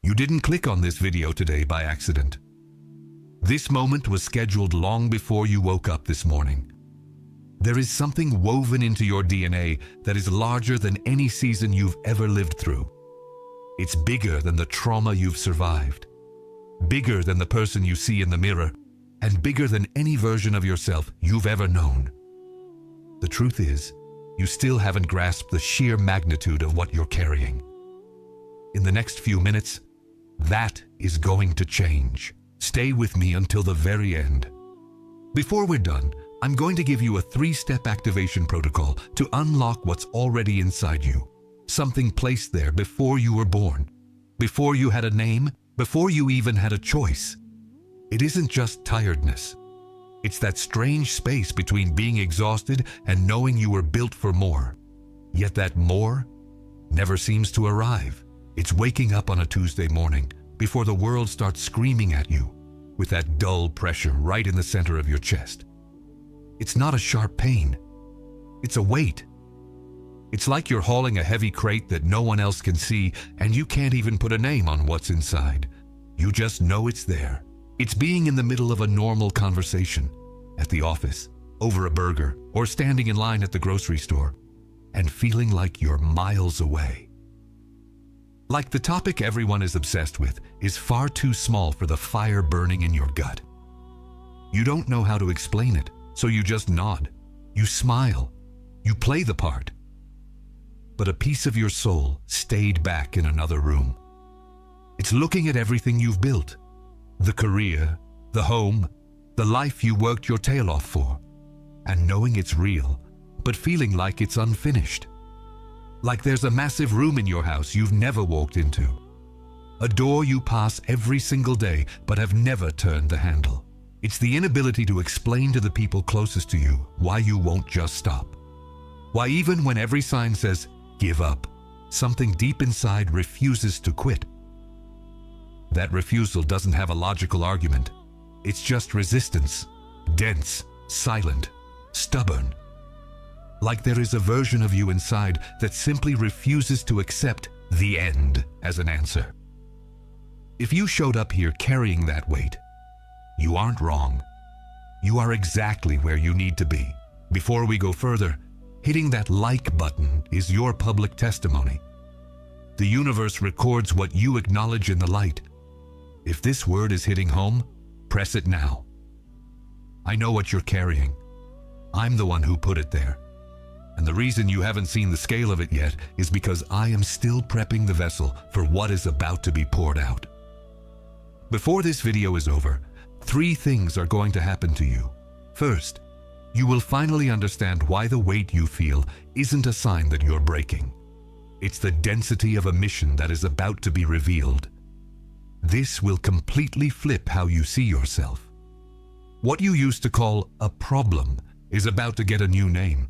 You didn't click on this video today by accident. This moment was scheduled long before you woke up this morning. There is something woven into your DNA that is larger than any season you've ever lived through. It's bigger than the trauma you've survived, bigger than the person you see in the mirror, and bigger than any version of yourself you've ever known. The truth is, you still haven't grasped the sheer magnitude of what you're carrying. In the next few minutes, that is going to change. Stay with me until the very end. Before we're done, I'm going to give you a 3-step activation protocol to unlock what's already inside you. Something placed there before you were born, before you had a name, before you even had a choice. It isn't just tiredness. It's that strange space between being exhausted and knowing you were built for more. Yet that more never seems to arrive. It's waking up on a Tuesday morning before the world starts screaming at you with that dull pressure right in the center of your chest. It's not a sharp pain. It's a weight. It's like you're hauling a heavy crate that no one else can see, and you can't even put a name on what's inside. You just know it's there. It's being in the middle of a normal conversation, at the office, over a burger, or standing in line at the grocery store, and feeling like you're miles away. Like the topic everyone is obsessed with is far too small for the fire burning in your gut. You don't know how to explain it, so you just nod. You smile. You play the part. But a piece of your soul stayed back in another room. It's looking at everything you've built. The career, the home, the life you worked your tail off for, and knowing it's real, but feeling like it's unfinished. Like there's a massive room in your house you've never walked into. A door you pass every single day, but have never turned the handle. It's the inability to explain to the people closest to you why you won't just stop. Why even when every sign says, give up, something deep inside refuses to quit. That refusal doesn't have a logical argument. It's just resistance, dense, silent, stubborn. Like there is a version of you inside that simply refuses to accept the end as an answer. If you showed up here carrying that weight, you aren't wrong. You are exactly where you need to be. Before we go further, hitting that like button is your public testimony. The universe records what you acknowledge in the light. If this word is hitting home, press it now. I know what you're carrying. I'm the one who put it there. And the reason you haven't seen the scale of it yet is because I am still prepping the vessel for what is about to be poured out. Before this video is over, 3 things are going to happen to you. First, you will finally understand why the weight you feel isn't a sign that you're breaking. It's the density of a mission that is about to be revealed. This will completely flip how you see yourself. What you used to call a problem is about to get a new name.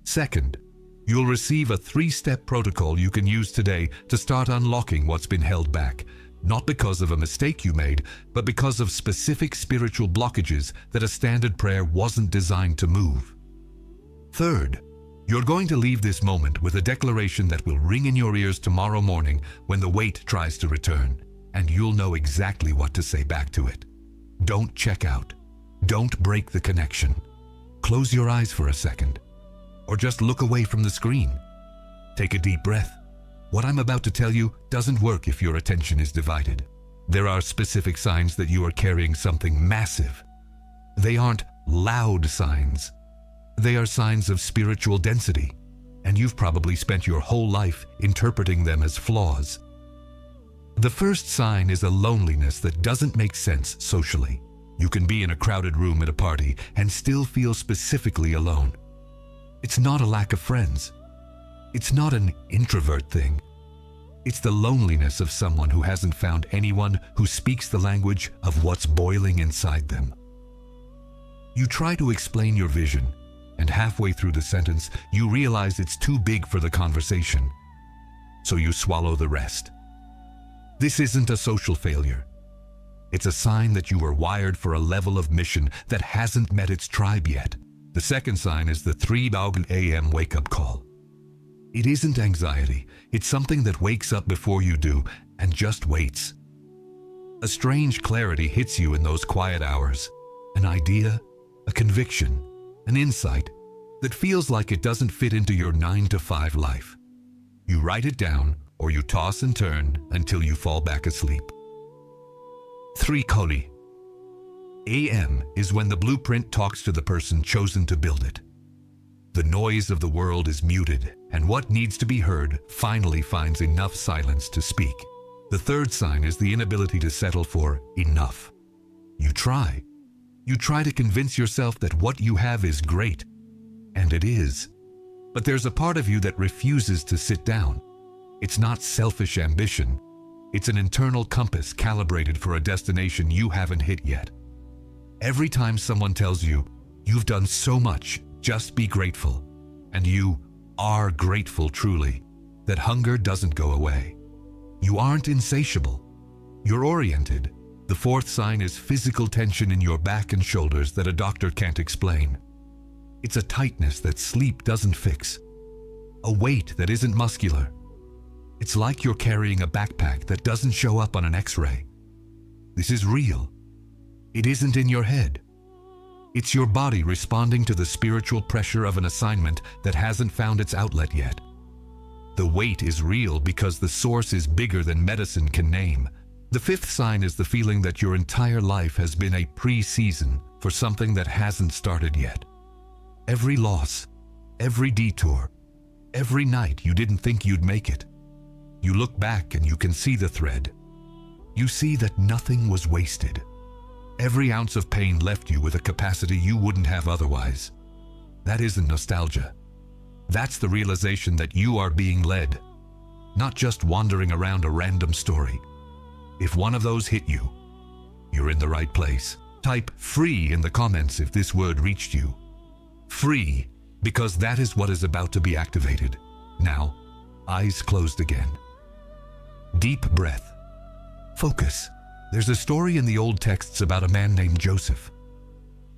Second, you'll receive a 3-step protocol you can use today to start unlocking what's been held back, not because of a mistake you made, but because of specific spiritual blockages that a standard prayer wasn't designed to move. Third, you're going to leave this moment with a declaration that will ring in your ears tomorrow morning when the weight tries to return, and you'll know exactly what to say back to it. Don't check out. Don't break the connection. Close your eyes for a second, or just look away from the screen. Take a deep breath. What I'm about to tell you doesn't work if your attention is divided. There are specific signs that you are carrying something massive. They aren't loud signs. They are signs of spiritual density, and you've probably spent your whole life interpreting them as flaws. The first sign is a loneliness that doesn't make sense socially. You can be in a crowded room at a party and still feel specifically alone. It's not a lack of friends. It's not an introvert thing. It's the loneliness of someone who hasn't found anyone who speaks the language of what's boiling inside them. You try to explain your vision, and halfway through the sentence, you realize it's too big for the conversation. So you swallow the rest. This isn't a social failure. It's a sign that you were wired for a level of mission that hasn't met its tribe yet. The second sign is the 3 a.m. wake-up call. It isn't anxiety. It's something that wakes up before you do and just waits. A strange clarity hits you in those quiet hours, an idea, a conviction, an insight that feels like it doesn't fit into your 9-to-5 life. You write it down, or you toss and turn until you fall back asleep. 3 Koli. AM is when the blueprint talks to the person chosen to build it. The noise of the world is muted, and what needs to be heard finally finds enough silence to speak. The 3rd sign is the inability to settle for enough. You try. You try to convince yourself that what you have is great, and it is. But there's a part of you that refuses to sit down. It's not selfish ambition. It's an internal compass calibrated for a destination you haven't hit yet. Every time someone tells you, "You've done so much, just be grateful," and you are grateful truly, that hunger doesn't go away. You aren't insatiable. You're oriented. The 4th sign is physical tension in your back and shoulders that a doctor can't explain. It's a tightness that sleep doesn't fix, a weight that isn't muscular. It's like you're carrying a backpack that doesn't show up on an X-ray. This is real. It isn't in your head. It's your body responding to the spiritual pressure of an assignment that hasn't found its outlet yet. The weight is real because the source is bigger than medicine can name. The 5th sign is the feeling that your entire life has been a pre-season for something that hasn't started yet. Every loss, every detour, every night you didn't think you'd make it. You look back and you can see the thread. You see that nothing was wasted. Every ounce of pain left you with a capacity you wouldn't have otherwise. That isn't nostalgia. That's the realization that you are being led, not just wandering around a random story. If one of those hit you, you're in the right place. Type "free" in the comments if this word reached you. Free, because that is what is about to be activated. Now, eyes closed again. Deep breath. Focus. There's a story in the old texts about a man named Joseph,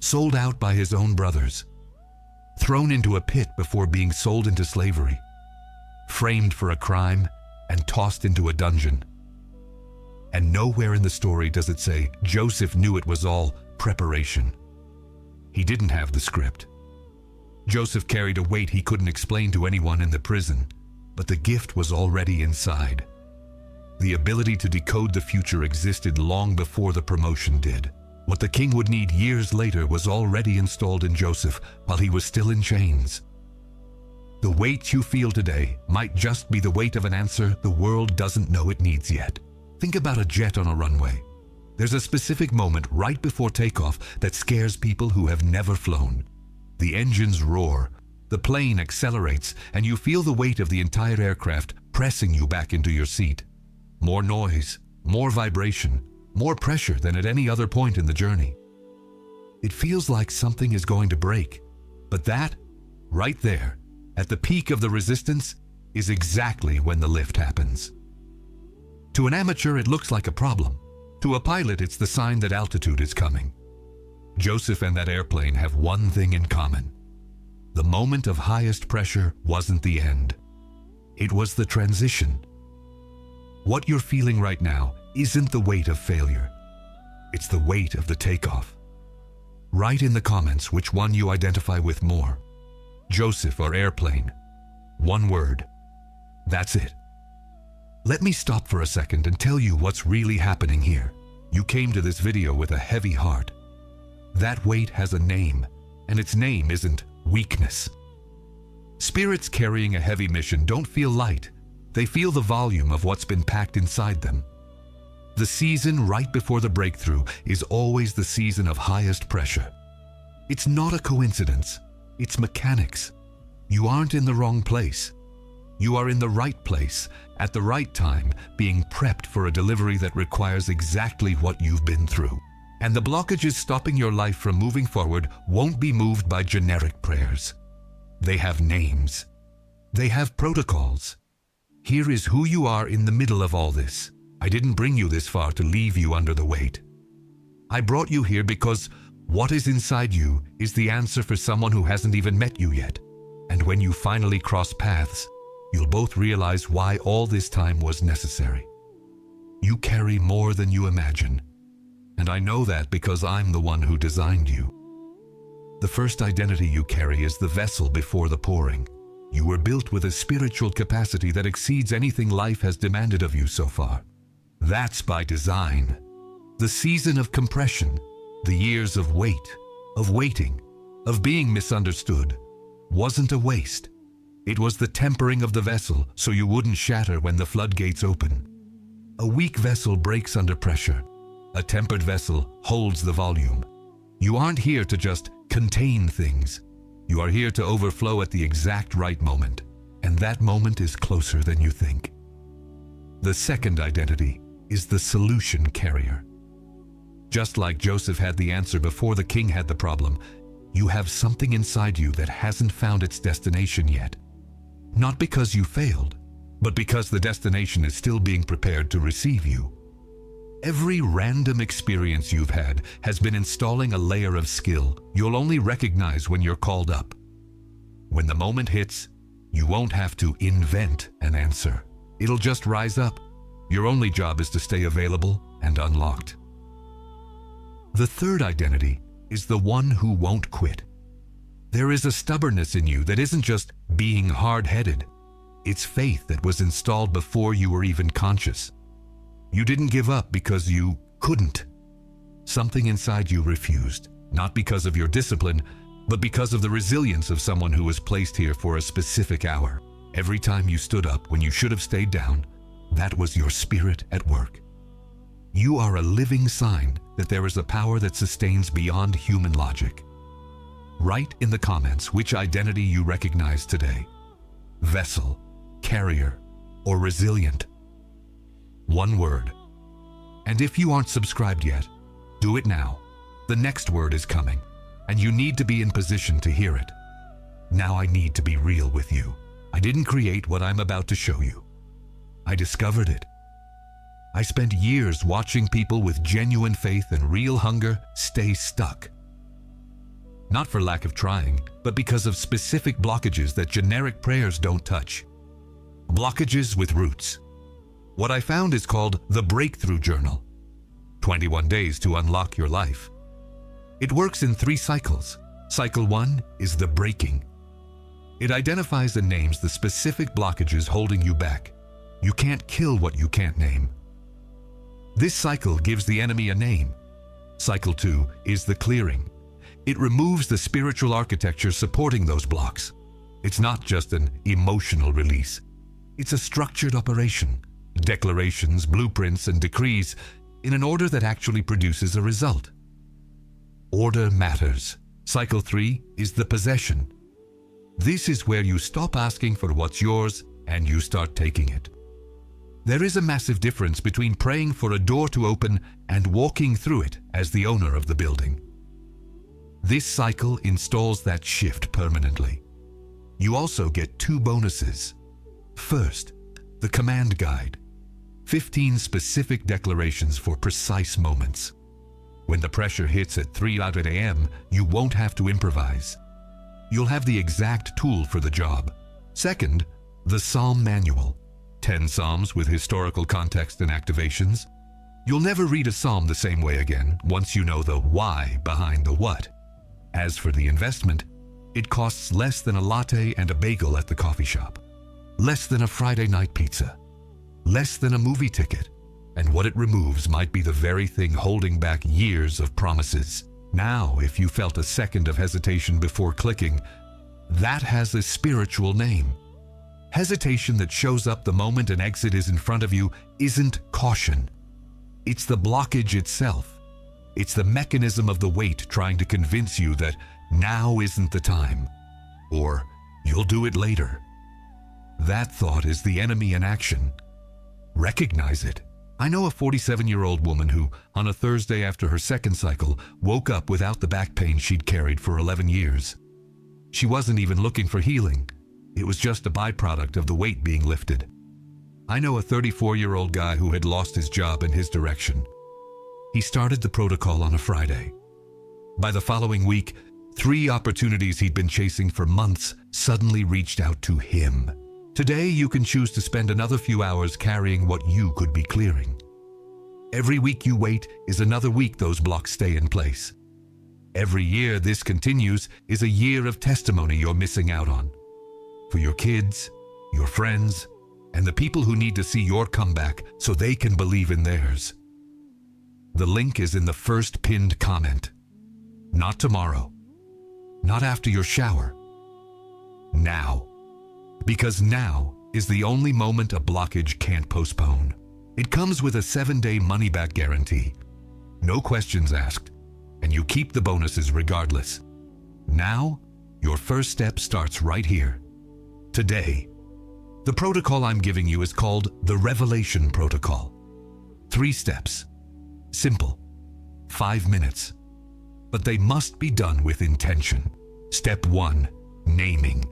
sold out by his own brothers, thrown into a pit before being sold into slavery, framed for a crime, and tossed into a dungeon. And nowhere in the story does it say Joseph knew it was all preparation. He didn't have the script. Joseph carried a weight he couldn't explain to anyone in the prison, but the gift was already inside. The ability to decode the future existed long before the promotion did. What the king would need years later was already installed in Joseph while he was still in chains. The weight you feel today might just be the weight of an answer the world doesn't know it needs yet. Think about a jet on a runway. There's a specific moment right before takeoff that scares people who have never flown. The engines roar, the plane accelerates, and you feel the weight of the entire aircraft pressing you back into your seat. More noise, more vibration, more pressure than at any other point in the journey. It feels like something is going to break, but that, right there, at the peak of the resistance, is exactly when the lift happens. To an amateur, it looks like a problem. To a pilot, it's the sign that altitude is coming. Joseph and that airplane have one thing in common. The moment of highest pressure wasn't the end. It was the transition. What you're feeling right now isn't the weight of failure. It's the weight of the takeoff. Write in the comments which one you identify with more. Joseph or airplane. One word. That's it. Let me stop for a second and tell you what's really happening here. You came to this video with a heavy heart. That weight has a name, and its name isn't weakness. Spirits carrying a heavy mission don't feel light. They feel the volume of what's been packed inside them. The season right before the breakthrough is always the season of highest pressure. It's not a coincidence. It's mechanics. You aren't in the wrong place. You are in the right place, at the right time, being prepped for a delivery that requires exactly what you've been through. And the blockages stopping your life from moving forward won't be moved by generic prayers. They have names. They have protocols. Here is who you are in the middle of all this. I didn't bring you this far to leave you under the weight. I brought you here because what is inside you is the answer for someone who hasn't even met you yet. And when you finally cross paths, you'll both realize why all this time was necessary. You carry more than you imagine. And I know that because I'm the one who designed you. The first identity you carry is the vessel before the pouring. You were built with a spiritual capacity that exceeds anything life has demanded of you so far. That's by design. The season of compression, the years of wait, of waiting, of being misunderstood, wasn't a waste. It was the tempering of the vessel so you wouldn't shatter when the floodgates open. A weak vessel breaks under pressure. A tempered vessel holds the volume. You aren't here to just contain things. You are here to overflow at the exact right moment, and that moment is closer than you think. The second identity is the solution carrier. Just like Joseph had the answer before the king had the problem, you have something inside you that hasn't found its destination yet. Not because you failed, but because the destination is still being prepared to receive you. Every random experience you've had has been installing a layer of skill you'll only recognize when you're called up. When the moment hits, you won't have to invent an answer. It'll just rise up. Your only job is to stay available and unlocked. The third identity is the one who won't quit. There is a stubbornness in you that isn't just being hard-headed. It's faith that was installed before you were even conscious. You didn't give up because you couldn't. Something inside you refused, not because of your discipline, but because of the resilience of someone who was placed here for a specific hour. Every time you stood up when you should have stayed down, that was your spirit at work. You are a living sign that there is a power that sustains beyond human logic. Write in the comments which identity you recognize today: vessel, carrier, or resilient. One word. And if you aren't subscribed yet, do it now. The next word is coming, and you need to be in position to hear it. Now I need to be real with you. I didn't create what I'm about to show you. I discovered it. I spent years watching people with genuine faith and real hunger stay stuck. Not for lack of trying, but because of specific blockages that generic prayers don't touch. Blockages with roots. What I found is called the Breakthrough Journal. 21 days to unlock your life. It works in 3 cycles. Cycle 1 is the breaking. It identifies and names the specific blockages holding you back. You can't kill what you can't name. This cycle gives the enemy a name. Cycle 2 is the clearing. It removes the spiritual architecture supporting those blocks. It's not just an emotional release. It's a structured operation. Declarations, blueprints, and decrees in an order that actually produces a result. Order matters. Cycle 3 is the possession. This is where you stop asking for what's yours and you start taking it. There is a massive difference between praying for a door to open and walking through it as the owner of the building. This cycle installs that shift permanently. You also get 2 bonuses. First, the command guide. 15 specific declarations for precise moments. When the pressure hits at 3:00 a.m., you won't have to improvise. You'll have the exact tool for the job. Second, the Psalm Manual. 10 Psalms with historical context and activations. You'll never read a psalm the same way again once you know the why behind the what. As for the investment, it costs less than a latte and a bagel at the coffee shop. Less than a Friday night pizza. Less than a movie ticket. And what it removes might be the very thing holding back years of promises. Now, if you felt a second of hesitation before clicking, that has a spiritual name. Hesitation that shows up the moment an exit is in front of you isn't caution. It's the blockage itself. It's the mechanism of the weight trying to convince you that now isn't the time, or you'll do it later. That thought is the enemy in action. Recognize it. I know a 47-year-old woman who, on a Thursday after her second cycle, woke up without the back pain she'd carried for 11 years. She wasn't even looking for healing. It was just a byproduct of the weight being lifted. I know a 34-year-old guy who had lost his job and his direction. He started the protocol on a Friday. By the following week, 3 opportunities he'd been chasing for months suddenly reached out to him. Today, you can choose to spend another few hours carrying what you could be clearing. Every week you wait is another week those blocks stay in place. Every year this continues is a year of testimony you're missing out on. For your kids, your friends, and the people who need to see your comeback so they can believe in theirs. The link is in the first pinned comment. Not tomorrow. Not after your shower. Now. Because now is the only moment a blockage can't postpone. It comes with a 7-day money-back guarantee. No questions asked, and you keep the bonuses regardless. Now, your first step starts right here. Today. The protocol I'm giving you is called the Revelation Protocol. 3 steps. Simple. 5 minutes. But they must be done with intention. Step 1. Naming.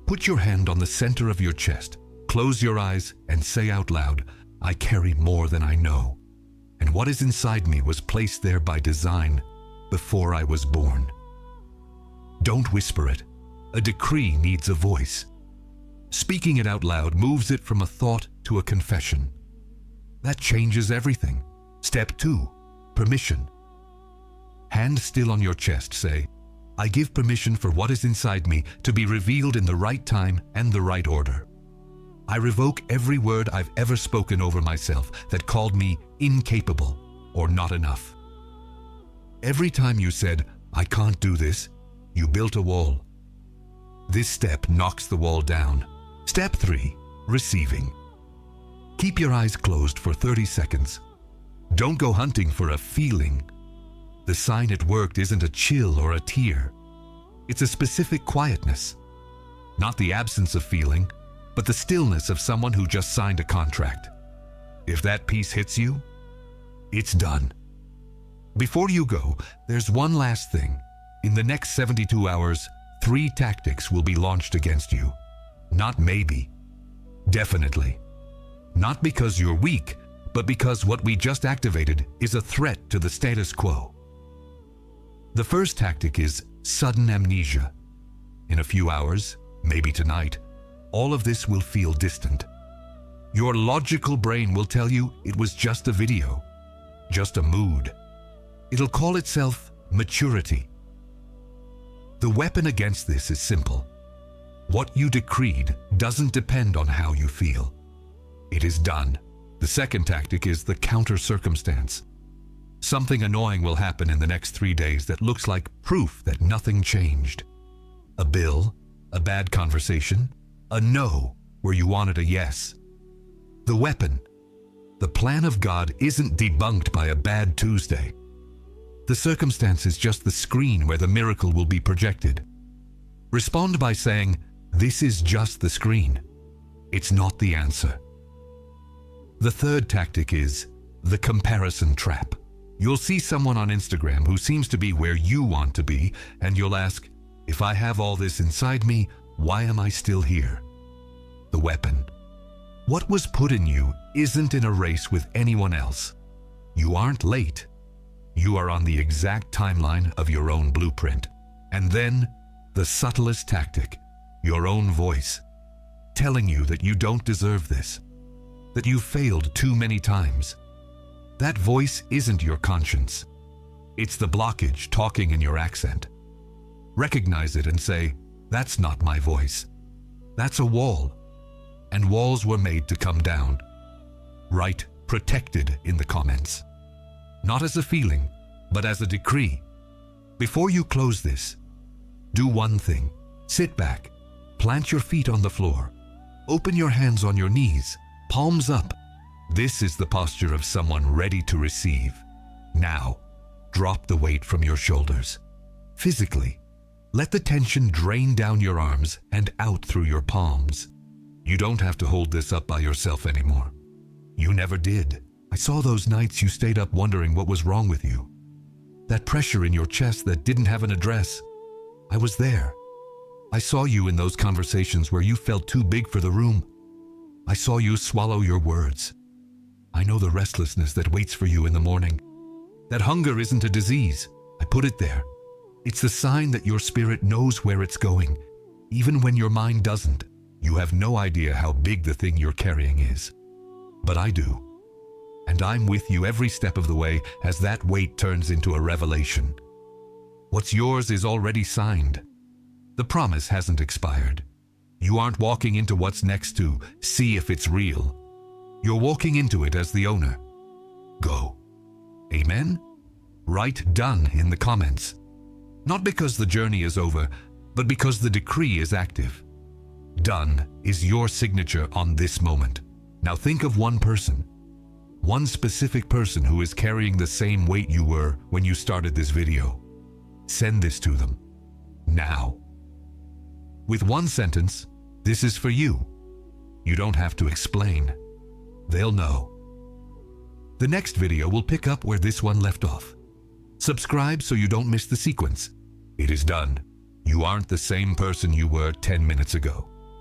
Put your hand on the center of your chest, close your eyes, and say out loud, I carry more than I know. And what is inside me was placed there by design before I was born. Don't whisper it. A decree needs a voice. Speaking it out loud moves it from a thought to a confession. That changes everything. Step 2. Permission. Hand still on your chest, say, I give permission for what is inside me to be revealed in the right time and the right order. I revoke every word I've ever spoken over myself that called me incapable or not enough. Every time you said, I can't do this, you built a wall. This step knocks the wall down. Step 3. Receiving. Keep your eyes closed for 30 seconds. Don't go hunting for a feeling. The sign it worked isn't a chill or a tear. It's a specific quietness. Not the absence of feeling, but the stillness of someone who just signed a contract. If that piece hits you, it's done. Before you go, there's one last thing. In the next 72 hours, 3 tactics will be launched against you. Not maybe. Definitely. Not because you're weak, but because what we just activated is a threat to the status quo. The first tactic is sudden amnesia. In a few hours, maybe tonight, all of this will feel distant. Your logical brain will tell you it was just a video, just a mood. It'll call itself maturity. The weapon against this is simple. What you decreed doesn't depend on how you feel. It is done. The second tactic is the counter circumstance. Something annoying will happen in the next 3 days that looks like proof that nothing changed. A bill, a bad conversation, a no where you wanted a yes. The weapon, the plan of God, isn't debunked by a bad Tuesday. The circumstance is just the screen where the miracle will be projected. Respond by saying, this is just the screen. It's not the answer. The third tactic is the comparison trap. You'll see someone on Instagram who seems to be where you want to be, and you'll ask, if I have all this inside me, why am I still here? The weapon. What was put in you isn't in a race with anyone else. You aren't late. You are on the exact timeline of your own blueprint. And then, the subtlest tactic, your own voice, telling you that you don't deserve this, that you failed too many times. That voice isn't your conscience. It's the blockage talking in your accent. Recognize it and say, that's not my voice. That's a wall. And walls were made to come down. Write protected in the comments. Not as a feeling, but as a decree. Before you close this, do one thing. Sit back, plant your feet on the floor, open your hands on your knees, palms up. This is the posture of someone ready to receive. Now, drop the weight from your shoulders. Physically, let the tension drain down your arms and out through your palms. You don't have to hold this up by yourself anymore. You never did. I saw those nights you stayed up wondering what was wrong with you. That pressure in your chest that didn't have an address. I was there. I saw you in those conversations where you felt too big for the room. I saw you swallow your words. I know the restlessness that waits for you in the morning. That hunger isn't a disease. I put it there. It's the sign that your spirit knows where it's going, even when your mind doesn't. You have no idea how big the thing you're carrying is. But I do. And I'm with you every step of the way as that weight turns into a revelation. What's yours is already signed. The promise hasn't expired. You aren't walking into what's next to see if it's real. You're walking into it as the owner. Go. Amen? Write done in the comments. Not because the journey is over, but because the decree is active. Done is your signature on this moment. Now think of one person. One specific person who is carrying the same weight you were when you started this video. Send this to them. Now. With one sentence, this is for you. You don't have to explain. They'll know. The next video will pick up where this one left off. Subscribe so you don't miss the sequence. It is done. You aren't the same person you were 10 minutes ago.